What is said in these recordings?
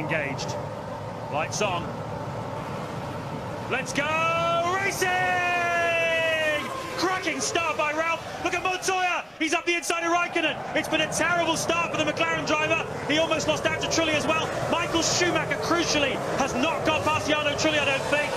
engaged. Lights on. Let's go racing! Cracking start by Ralph. Look at Montoya. He's up the inside of Raikkonen. It's been a terrible start for the McLaren driver. He almost lost out to Trulli as well. Michael Schumacher, crucially, has not got past Jarno Trulli, I don't think.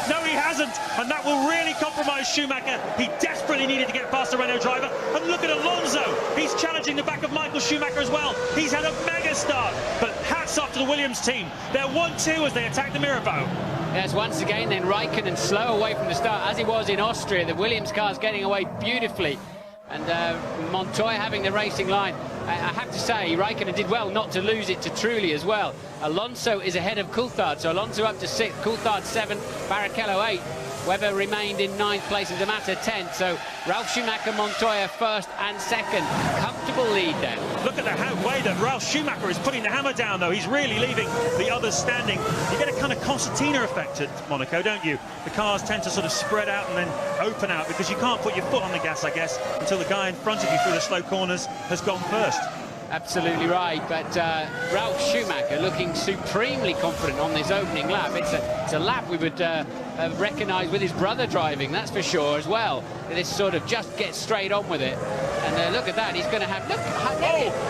No, he hasn't, and that will really compromise Schumacher. He desperately needed to get past the Renault driver. And look at Alonso. He's challenging the back of Michael Schumacher as well. He's had a mega start, but hats off to the Williams team. They're 1-2 as they attack the Mirabeau. Yes, once again, then Raikkonen slow away from the start, as he was in Austria. The Williams car's getting away beautifully. And Montoya having the racing line. I have to say, Raikkonen did well not to lose it to Trulli as well. Alonso is ahead of Coulthard, so Alonso up to 6th, Coulthard 7th, Barrichello 8th. Webber remained in 9th place and D'Amato 10th, so Ralf Schumacher, Montoya 1st and 2nd. Comfortable lead then. Look at the way that Ralf Schumacher is putting the hammer down, though. He's really leaving the others standing. You get a kind of concertina effect at Monaco, don't you? The cars tend to sort of spread out and then open out because you can't put your foot on the gas, I guess, until the guy in front of you through the slow corners has gone first. Absolutely right, but Ralf Schumacher looking supremely confident on this opening lap. It's a lap we would recognise with his brother driving, that's for sure as well. This sort of just gets straight on with it. And look at that, he's going to have, look,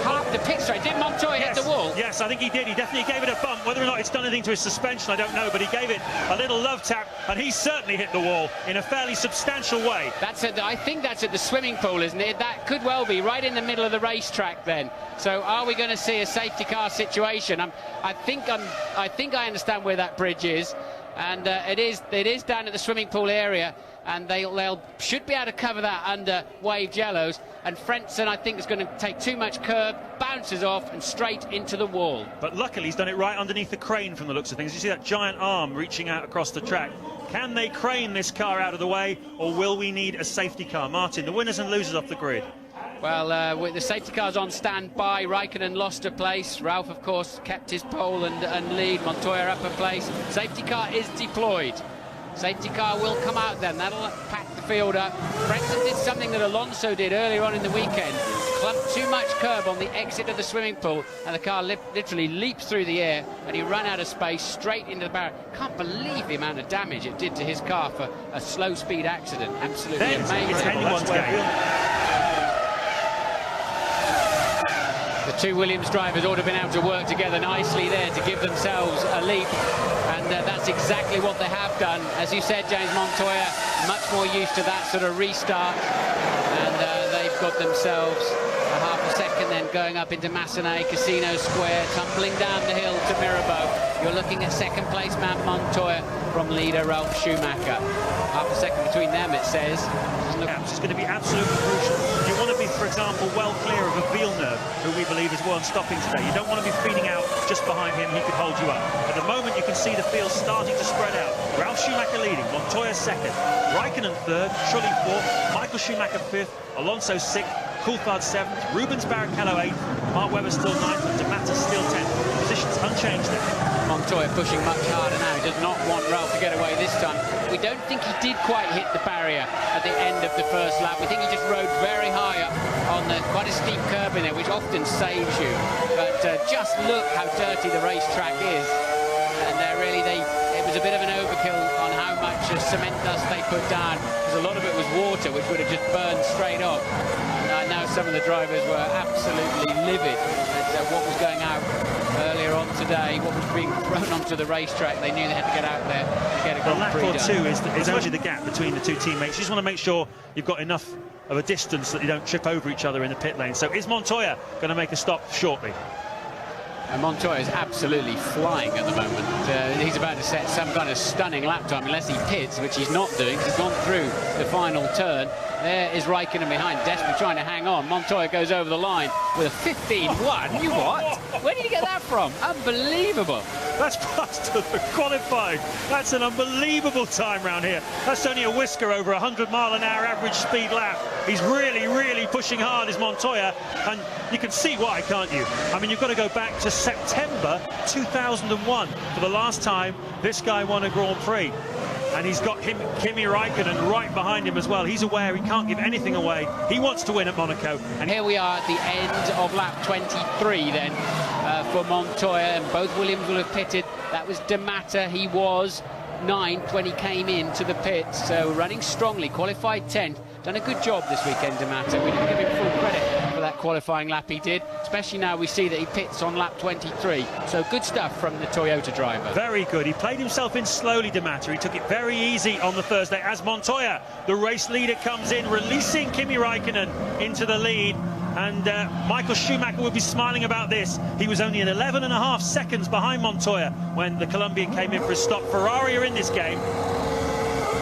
half the pit straight. Did Montoya hit the wall? Yes, I think he did. He definitely gave it a bump. Whether or not it's done anything to his suspension, I don't know, but he gave it a little love tap, and he certainly hit the wall in a fairly substantial way. I think that's at the swimming pool, isn't it? That could well be right in the middle of the racetrack then. So are we going to see a safety car situation? I think I understand where that bridge is, and it is down at the swimming pool area, and they should be able to cover that under waved yellows. And Frentzen, I think, is going to take too much curb, bounces off and straight into the wall. But luckily he's done it right underneath the crane from the looks of things. You see that giant arm reaching out across the track. Can they crane this car out of the way, or will we need a safety car? Martin, the winners and losers off the grid. Well, with the safety cars on standby, Raikkonen lost a place. Ralf, of course, kept his pole and lead. Montoya up a place. Safety car is deployed. Safety car will come out then. That'll pack the field up. Frentzen did something that Alonso did earlier on in the weekend. Clumped too much curb on the exit of the swimming pool, and the car literally leaps through the air, and he ran out of space straight into the barrier. Can't believe the amount of damage it did to his car for a slow-speed accident. Absolutely amazing. It's anyone's game. The two Williams drivers ought to have been able to work together nicely there to give themselves a leap, and that's exactly what they have done. As you said, James, Montoya much more used to that sort of restart, and they've got themselves a half a second then going up into Massenet, Casino Square, tumbling down the hill to Mirabeau. You're looking at second place man Montoya from leader Ralf Schumacher. Half a second between them, it says. It's going to be absolutely crucial. You want to be, for example, well clear of a Villeneuve, who we believe is one stopping today. You don't want to be feeding out just behind him. He could hold you up. At the moment, you can see the field starting to spread out. Ralf Schumacher leading, Montoya 2nd, Raikkonen 3rd, Trulli 4th, Michael Schumacher 5th, Alonso 6th, Coulthard 7th, Rubens Barrichello 8th, Mark Webber still 9th, and D'Amato still 10th. Positions unchanged there. Montoya pushing much harder now. He does not want Ralf to get away this time. We don't think he did quite hit the barrier at the end of the first lap. We think he just rode very high up on quite a steep curb in there, which often saves you. But just look how dirty the racetrack is. And it was a bit of an overkill on how much cement dust they put down, because a lot of it was water, which would have just burned straight off. And I know some of the drivers were absolutely livid at what was going out earlier on today, what was being thrown onto the racetrack. They knew they had to get out there and get a Grand Prix done. Lap or two is actually the gap between the two teammates. You just want to make sure you've got enough of a distance that you don't trip over each other in the pit lane. So is Montoya going to make a stop shortly? And Montoya is absolutely flying at the moment. He's about to set some kind of stunning lap time, unless he pits, which he's not doing, because he's gone through the final turn. There is Raikkonen behind, desperately trying to hang on. Montoya goes over the line with a 15-1. You what? Where did you get that from? Unbelievable. That's past the qualifying. That's an unbelievable time round here. That's only a whisker over 100-mile-an-hour average speed lap. He's really, really pushing hard, is Montoya, and you can see why, can't you? I mean, you've got to go back to September 2001 for the last time this guy won a Grand Prix. And he's got Kimi Raikkonen right behind him as well. He's aware he can't give anything away. He wants to win at Monaco. And here we are at the end of lap 23 then for Montoya, and both Williams will have pitted. That was D'Amata. He was 9th when he came into the pits, so running strongly, qualified 10th. Done a good job this weekend, D'Amata. We didn't give him full credit for that qualifying lap he did, especially now we see that he pits on lap 23. So good stuff from the Toyota driver. Very good. He played himself in slowly, D'Amata. He took it very easy on the Thursday as Montoya, the race leader, comes in, releasing Kimi Raikkonen into the lead. And Michael Schumacher would be smiling about this. He was only at 11.5 seconds behind Montoya when the Colombian came in for a stop. Ferrari are in this game.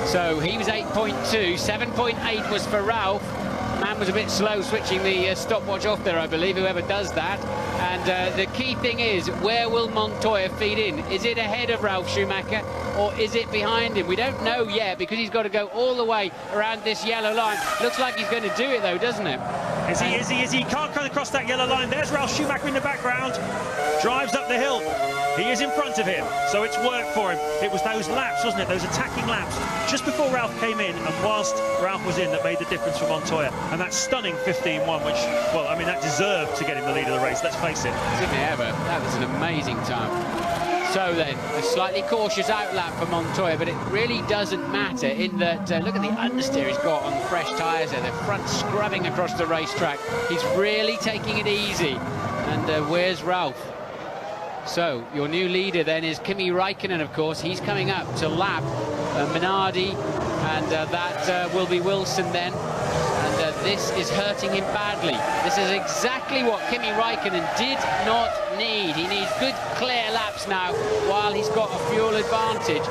So he was 8.2, 7.8 was for Ralph. Man was a bit slow switching the stopwatch off there, I believe, whoever does that. And the key thing is, where will Montoya feed in? Is it ahead of Ralf Schumacher or is it behind him? We don't know yet because he's got to go all the way around this yellow line. Looks like he's going to do it though, doesn't it? Is he? He can't come across that yellow line. There's Ralf Schumacher in the background. Drives up the hill. He is in front of him, so it's worked for him. It was those laps, wasn't it? Those attacking laps just before Ralf came in and whilst Ralf was in that made the difference for Montoya. And that stunning 15.1, which, well, I mean, that deserved to get him the lead of the race, let's face it. Didn't it ever? That was an amazing time. So then, a slightly cautious outlap for Montoya, but it really doesn't matter in that, look at the understeer he's got on the fresh tyres there, the front scrubbing across the racetrack. He's really taking it easy. And where's Ralf? So, your new leader then is Kimi Raikkonen, of course. He's coming up to lap Minardi, and that will be Wilson then. And this is hurting him badly. This is exactly what Kimi Raikkonen did not need. He needs good, clear laps now while he's got a fuel advantage.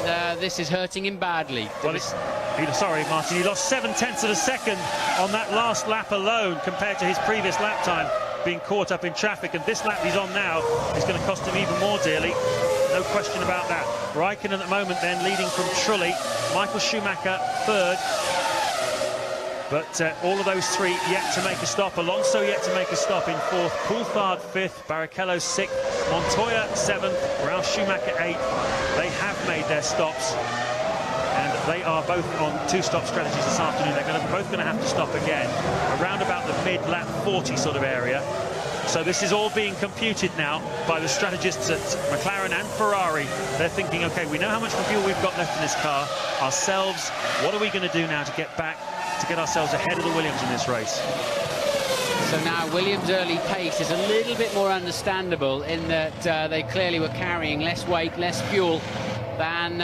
And this is hurting him badly. Well, sorry, Martin, he lost 0.7 of a second on that last lap alone compared to his previous lap time, being caught up in traffic, and this lap he's on now is going to cost him even more dearly. No question about that. Raikkonen at the moment then leading from Trulli, Michael Schumacher third. But all of those three yet to make a stop. Alonso yet to make a stop in fourth, Coulthard fifth, Barrichello sixth, Montoya seventh, Ralf Schumacher eighth. They have made their stops. And they are both on two-stop strategies this afternoon. They're both going to have to stop again around about the mid-lap 40 sort of area. So this is all being computed now by the strategists at McLaren and Ferrari. They're thinking, OK, we know how much fuel we've got left in this car ourselves. What are we going to do now to get back, to get ourselves ahead of the Williams in this race? So now Williams' early pace is a little bit more understandable in that they clearly were carrying less weight, less fuel than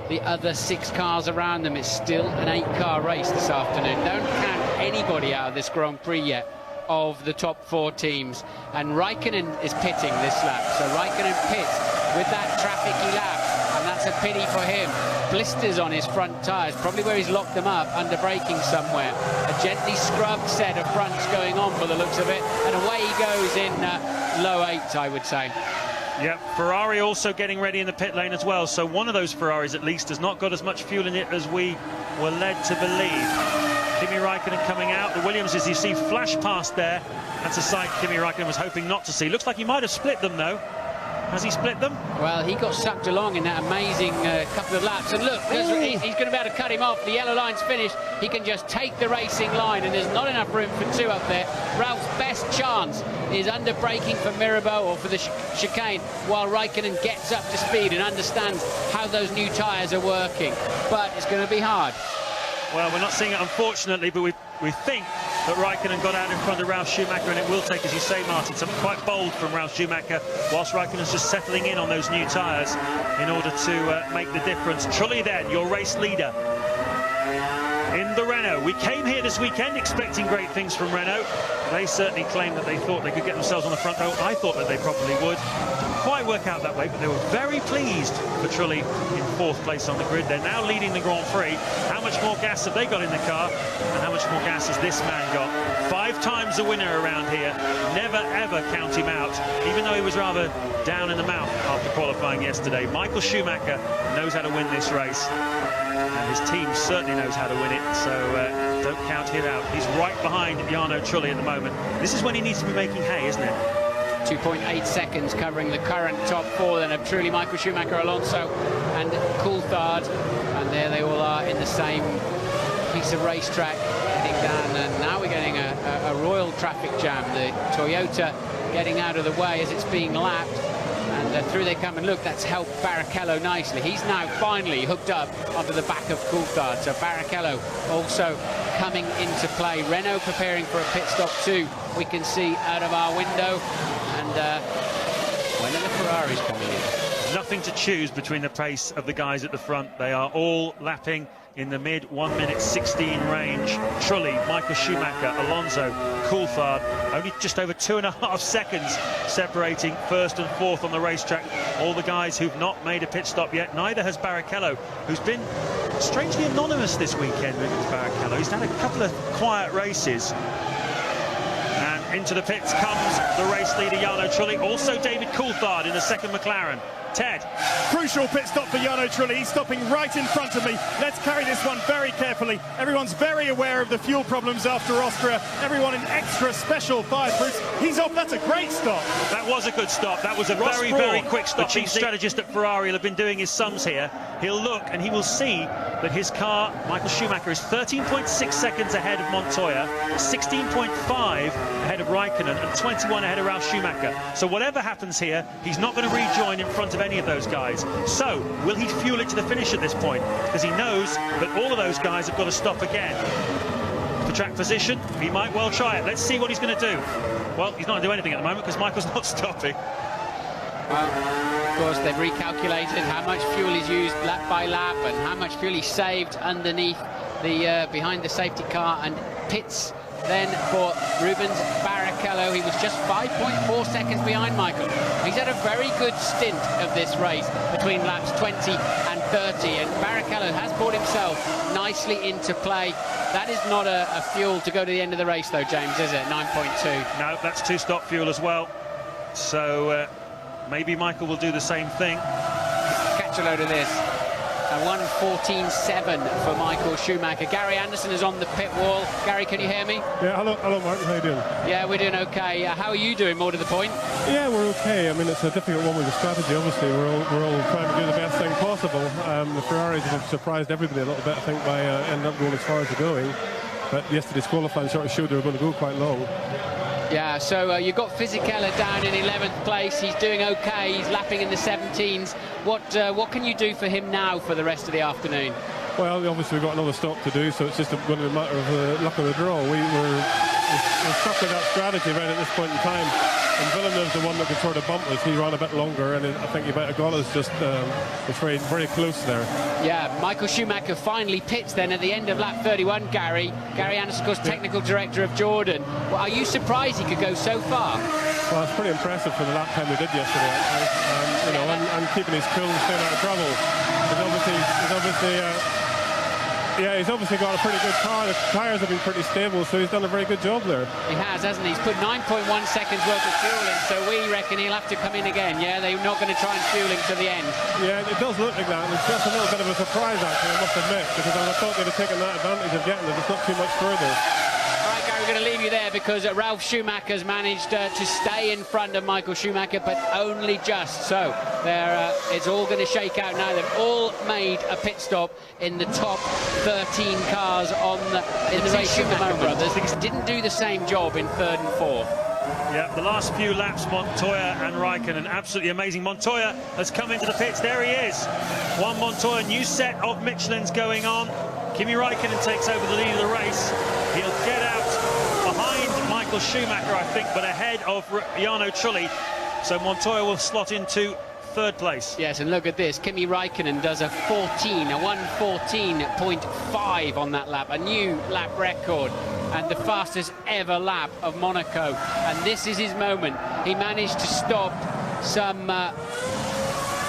the other 6 cars around them. It's still an 8-car race this afternoon. Don't count anybody out of this Grand Prix yet of the top 4 teams. And Raikkonen is pitting this lap. So Raikkonen pits with that trafficy lap, and that's a pity for him. Blisters on his front tyres, probably where he's locked them up, under braking somewhere. A gently scrubbed set of fronts going on for the looks of it, and away he goes in low 8s, I would say. Yep, Ferrari also getting ready in the pit lane as well. So one of those Ferraris, at least, has not got as much fuel in it as we were led to believe. Kimi Raikkonen coming out. The Williams, as you see, flash past there. That's a sight Kimi Raikkonen was hoping not to see. Looks like he might have split them, though. Has he split them? Well, he got sucked along in that amazing couple of laps. And look, he's going to be able to cut him off. The yellow line's finished. He can just take the racing line, and there's not enough room for 2 up there. Ralph's best chance is under braking for Mirabeau or for the chicane, while Raikkonen gets up to speed and understands how those new tyres are working. But it's going to be hard. Well, we're not seeing it, unfortunately, but we think that Raikkonen got out in front of Ralf Schumacher, and it will take, as you say, Martin, something quite bold from Ralf Schumacher, whilst Raikkonen's just settling in on those new tyres in order to make the difference. Trulli then, your race leader in the Renault. We came here this weekend expecting great things from Renault. They certainly claimed that they thought they could get themselves on the front row. I thought that they probably would. Didn't quite work out that way, but they were very pleased for Trulli in 4th place on the grid. They're now leading the Grand Prix. How much more gas have they got in the car? And how much more gas has this man got? 5 times a winner around here. Never, ever count him out, even though he was rather down in the mouth after qualifying yesterday. Michael Schumacher knows how to win this race. And his team certainly knows how to win it, so don't count him out. He's right behind Jarno Trulli at the moment. This is when he needs to be making hay, isn't it? 2.8 seconds covering the current top 4 then of Trulli, Michael Schumacher, Alonso and Coulthard. And there they all are in the same piece of racetrack heading down. And now we're getting a royal traffic jam. The Toyota getting out of the way as it's being lapped. And through they come, and look, that's helped Barrichello nicely. He's now finally hooked up onto the back of Coulthard. So Barrichello also coming into play. Renault preparing for a pit stop too, we can see out of our window. And when are the Ferraris coming in? Nothing to choose between the pace of the guys at the front. They are all lapping in the mid 1:16 range. Trulli, Michael Schumacher, Alonso, Coulthard, only just over 2.5 seconds separating first and fourth on the racetrack. All the guys who've not made a pit stop yet. Neither has Barrichello, who's been strangely anonymous this weekend with Barrichello. He's had a couple of quiet races. And into the pits comes the race leader, Jarno Trulli. Also David Coulthard in the second McLaren. Ted. Crucial pit stop for Jarno Trulli. He's stopping right in front of me. Let's carry this one very carefully. Everyone's very aware of the fuel problems after Austria. Everyone in extra special fireproofs. He's off. That's a great stop. That was a good stop. That was a very quick stop. The chief strategist at Ferrari will have been doing his sums here. He'll look and he will see that his car, Michael Schumacher, is 13.6 seconds ahead of Montoya, 16.5 ahead of Raikkonen, and 21 ahead of Ralf Schumacher. So whatever happens here, he's not going to rejoin in front of any of those guys. So will he fuel it to the finish at this point? Because he knows that all of those guys have got to stop again. For track position, he might well try it. Let's see what he's going to do. Well, he's not going to do anything at the moment because Michael's not stopping. Well, of course, they've recalculated how much fuel is used lap by lap and how much fuel is saved underneath the behind the safety car, and pits then for Rubens Barrichello. He was just 5.4 seconds behind Michael. He's had a very good stint of this race between laps 20 and 30, and Barrichello has brought himself nicely into play. That is not a fuel to go to the end of the race though, James, is it? 9.2. No, that's two-stop fuel as well. So maybe Michael will do the same thing. Catch a load of this. A 1:14.7 for Michael Schumacher. Gary Anderson is on the pit wall. Gary, can you hear me? Yeah, hello Martin, how you doing? Yeah, we're doing okay. How are you doing, more to the point? Yeah, we're okay. I mean, it's a difficult one with the strategy, obviously. We're all trying to do the best thing possible. The Ferraris have surprised everybody a little bit, I think, by ending up going as far as they're going. But yesterday's qualifying sort of showed they were going to go quite long. Yeah, so you've got Fisichella down in 11th place. He's doing okay. He's lapping in the 17s. What can you do for him now for the rest of the afternoon? Well, obviously we've got another stop to do, so it's just going to be a matter of luck of the draw. We're stuck with that strategy right at this point in time. And Villeneuve's the one that could sort of bump us. He ran a bit longer, and I think he might have got us just it's very close there. Yeah, Michael Schumacher finally pits then at the end of lap 31, Gary. Gary Anderson, of course, technical director of Jordan. Well, are you surprised he could go so far? Well, it's pretty impressive for the lap time they did yesterday, actually. You know, and keeping his cool and staying out of trouble. He's obviously got a pretty good car. The tyres have been pretty stable, so he's done a very good job there. He has, hasn't he? He's put 9.1 seconds worth of fuel in, so we reckon he'll have to come in again. Yeah, they're not going to try and fuel him to the end. Yeah, it does look like that, and it's just a little bit of a surprise, actually, I must admit, because I thought they'd have taken that advantage of getting it. It's not too much further. We're going to leave you there because Ralf Schumacher's managed to stay in front of Michael Schumacher, but only just. So it's all going to shake out now. They've all made a pit stop in the top 13 cars in the race. Schumacher brothers didn't do the same job in third and fourth. Yeah, the last few laps, Montoya and Raikkonen, absolutely amazing. Montoya has come into the pits. There he is. Juan Montoya, new set of Michelins going on. Kimi Raikkonen takes over the lead of the race. He'll get out behind Michael Schumacher, I think, but ahead of Jarno Trulli. So Montoya will slot into third place. Yes, and look at this. Kimi Raikkonen does a 1:14.5 on that lap, a new lap record, and the fastest ever lap of Monaco. And this is his moment. He managed to stop some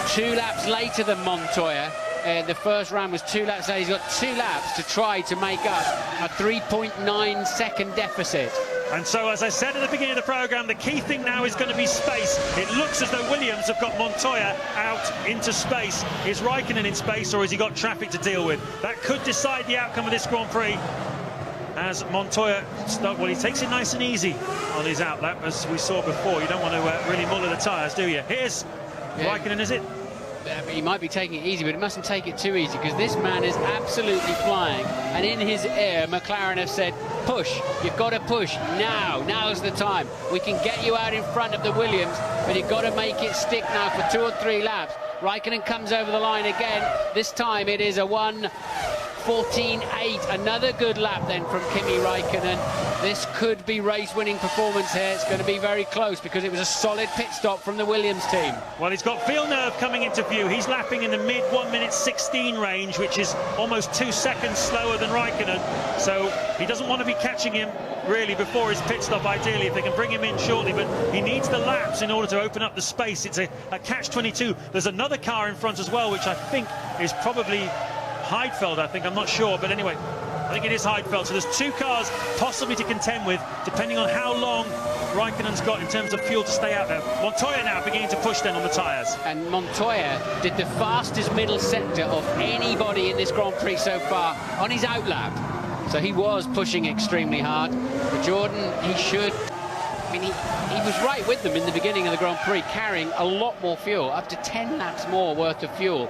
2 laps later than Montoya. The first round was 2 laps later. He's got 2 laps to try to make up a 3.9 second deficit. And so, as I said at the beginning of the programme, the key thing now is going to be space. It looks as though Williams have got Montoya out into space. Is Raikkonen in space, or has he got traffic to deal with? That could decide the outcome of this Grand Prix. As Montoya, well, he takes it nice and easy on his outlap, as we saw before. You don't want to really muller the tyres, do you? Here's Raikkonen, is it? he might be taking it easy, but he mustn't take it too easy, because this man is absolutely flying. And in his ear, McLaren have said, push, you've got to push now. Now's the time. We can get you out in front of the Williams, but you've got to make it stick now for 2 or 3 laps. Raikkonen comes over the line again. This time it is a 1:14.8. Another good lap then from Kimi Raikkonen. This could be race-winning performance here. It's going to be very close because it was a solid pit stop from the Williams team. Well, he's got Villeneuve coming into view. He's lapping in the mid 1:16 range, which is almost 2 seconds slower than Raikkonen. So he doesn't want to be catching him really before his pit stop, ideally, if they can bring him in shortly. But he needs the laps in order to open up the space. It's a catch-22. There's another car in front as well, which I think is probably Heidfeld, I'm not sure, but anyway, I think it is Heidfeld. So there's 2 cars possibly to contend with, depending on how long Raikkonen's got in terms of fuel to stay out there. Montoya now beginning to push then on the tyres. And Montoya did the fastest middle sector of anybody in this Grand Prix so far on his outlap. So he was pushing extremely hard. But Jordan, he should... I mean, he was right with them in the beginning of the Grand Prix, carrying a lot more fuel, up to 10 laps more worth of fuel.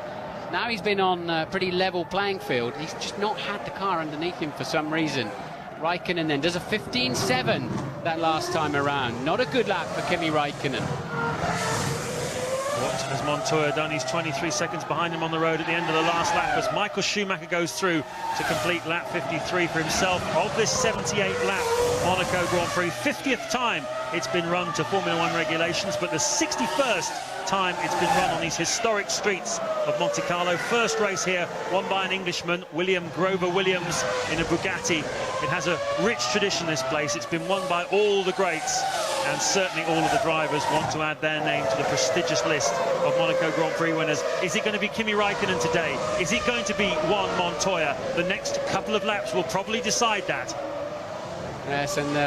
Now he's been on a pretty level playing field. He's just not had the car underneath him for some reason. Raikkonen then does a 15.7 that last time around. Not a good lap for Kimi Raikkonen. What has Montoya done? He's 23 seconds behind him on the road at the end of the last lap as Michael Schumacher goes through to complete lap 53 for himself of this 78-lap Monaco Grand Prix. 50th time it's been run to Formula 1 regulations, but the 61st time it's been run on these historic streets of Monte Carlo. First race here won by an Englishman, William Grover Williams, in a Bugatti. It has a rich tradition, this place. It's been won by all the greats, and certainly all of the drivers want to add their name to the prestigious list of Monaco Grand Prix winners. Is it going to be Kimi Raikkonen today? Is it going to be Juan Montoya? The next couple of laps will probably decide that. Yes, and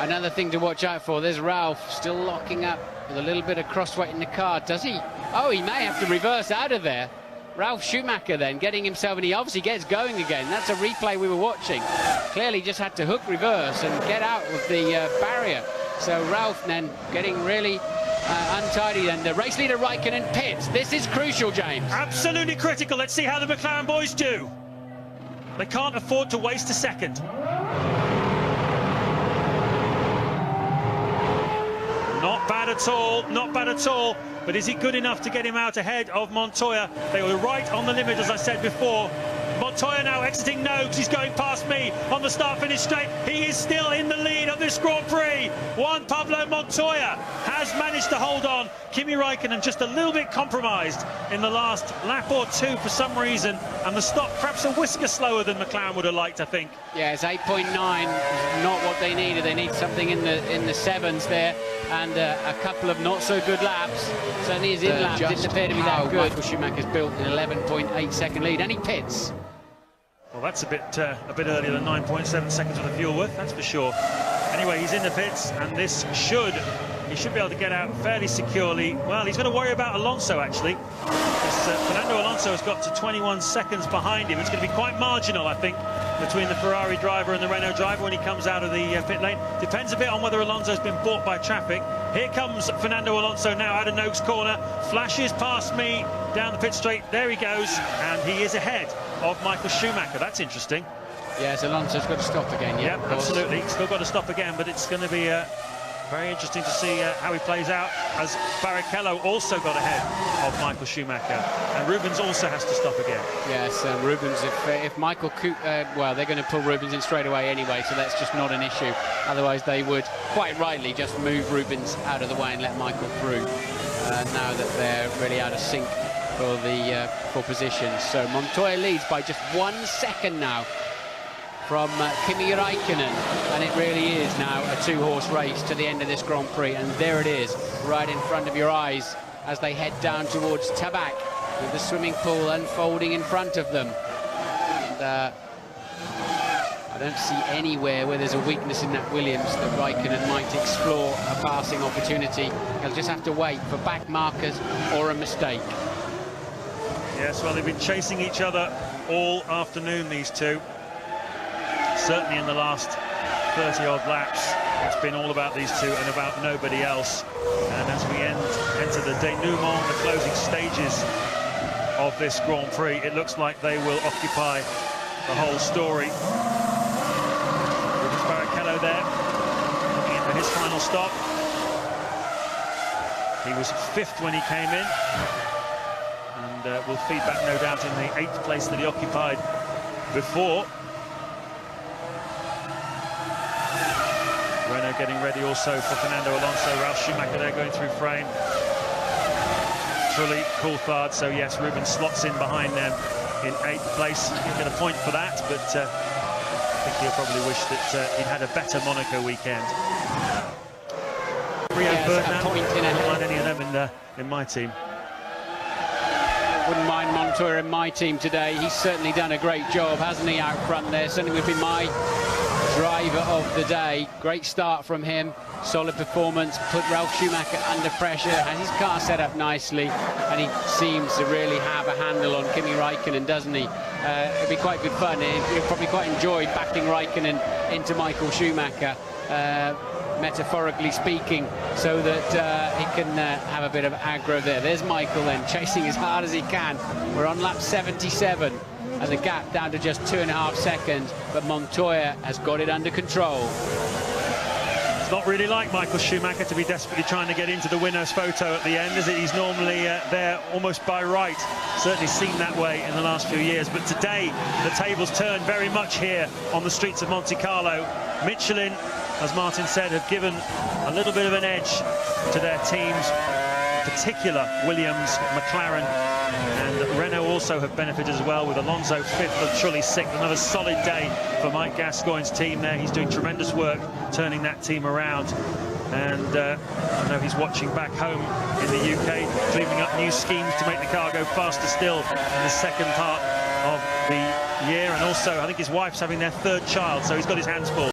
another thing to watch out for, there's Ralph still locking up with a little bit of crossweight in the car. Does he? Oh, he may have to reverse out of there. Ralf Schumacher then getting himself, and he obviously gets going again. That's a replay we were watching. Clearly just had to hook reverse and get out of the barrier. So Ralf then getting really untidy, and the race leader Raikkonen pits. This is crucial, James. Absolutely critical. Let's see how the McLaren boys do. They can't afford to waste a second. Not bad at all, not bad at all. But is he good enough to get him out ahead of Montoya? They were right on the limit, as I said before. Montoya now exiting Noakes. He's going past me on the start-finish straight. He is still in the lead of this Grand Prix. Juan Pablo Montoya has managed to hold on. Kimi Raikkonen just a little bit compromised in the last lap or two for some reason, and the stop perhaps a whisker slower than McLaren would have liked, I think. Yeah, it's 8.9, not what they needed. They need something in the sevens there, and a couple of not so good laps. Certainly his in-lap didn't appear to be that good. Michael Schumacher's built an 11.8 second lead, and he pits. Well, that's a bit earlier than 9.7 seconds with the fuel worth, that's for sure. Anyway, he's in the pits, and this he should be able to get out fairly securely. Well, he's going to worry about Alonso, actually, because Fernando Alonso has got to 21 seconds behind him. It's going to be quite marginal, I think, between the Ferrari driver and the Renault driver when he comes out of the pit lane. Depends a bit on whether Alonso's been bought by traffic. Here comes Fernando Alonso now out of Noakes corner, flashes past me down the pit straight. There he goes, and he is ahead of Michael Schumacher. That's interesting. Yes, Alonso's got to stop again. Yeah, absolutely. Still got to stop again, but it's going to be very interesting to see how he plays out, as Barrichello also got ahead of Michael Schumacher, and Rubens also has to stop again. Yes, Rubens, if Michael well, they're going to pull Rubens in straight away anyway, so that's just not an issue. Otherwise they would quite rightly just move Rubens out of the way and let Michael through, now that they're really out of sync for the for positions. So Montoya leads by just 1 second now from Kimi Raikkonen, and it really is now a two-horse race to the end of this Grand Prix, and there it is, right in front of your eyes as they head down towards Tabak, with the swimming pool unfolding in front of them. And I don't see anywhere where there's a weakness in that Williams that Raikkonen might explore a passing opportunity. He'll just have to wait for back markers or a mistake. Yes, well, they've been chasing each other all afternoon, these two. Certainly in the last 30-odd laps, it's been all about these two and about nobody else. And as we end enter the denouement, the closing stages of this Grand Prix. It looks like they will occupy the whole story. Rubens Barrichello there, looking into his final stop. He was 5th when he came in, and will feed back, no doubt, in the 8th place that he occupied before. Renault getting ready also for Fernando Alonso. Ralf Schumacher there going through frame. Trulli, Coulthard, so yes, Rubens slots in behind them in 8th place. He'll get a point for that, but I think he'll probably wish that he'd had a better Monaco weekend. Rio Ferdinand, wouldn't mind any of them in my team. Wouldn't mind Montoya in my team today. He's certainly done a great job, hasn't he, out front there? Certainly would be my driver of the day. Great start from him, solid performance, put Ralf Schumacher under pressure, has his car set up nicely, and he seems to really have a handle on Kimi Raikkonen, doesn't he? It'd be quite good fun. He'll probably quite enjoy backing Raikkonen into Michael Schumacher, metaphorically speaking, so that he can have a bit of aggro there. There's Michael then, chasing as hard as he can. We're on lap 77, and the gap down to just 2.5 seconds, but Montoya has got it under control. It's not really like Michael Schumacher to be desperately trying to get into the winner's photo at the end, is it? He's normally there almost by right. Certainly seemed that way in the last few years, but today the tables turn very much here on the streets of Monte Carlo. Michelin, as Martin said, have given a little bit of an edge to their teams, in particular Williams, McLaren, and Renault also have benefited as well, with Alonso 5th and Trulli 6th. Another solid day for Mike Gascoigne's team there. He's doing tremendous work turning that team around, and I know he's watching back home in the UK, dreaming up new schemes to make the car go faster still in the second part of the year. And also I think his wife's having their 3rd child, so he's got his hands full.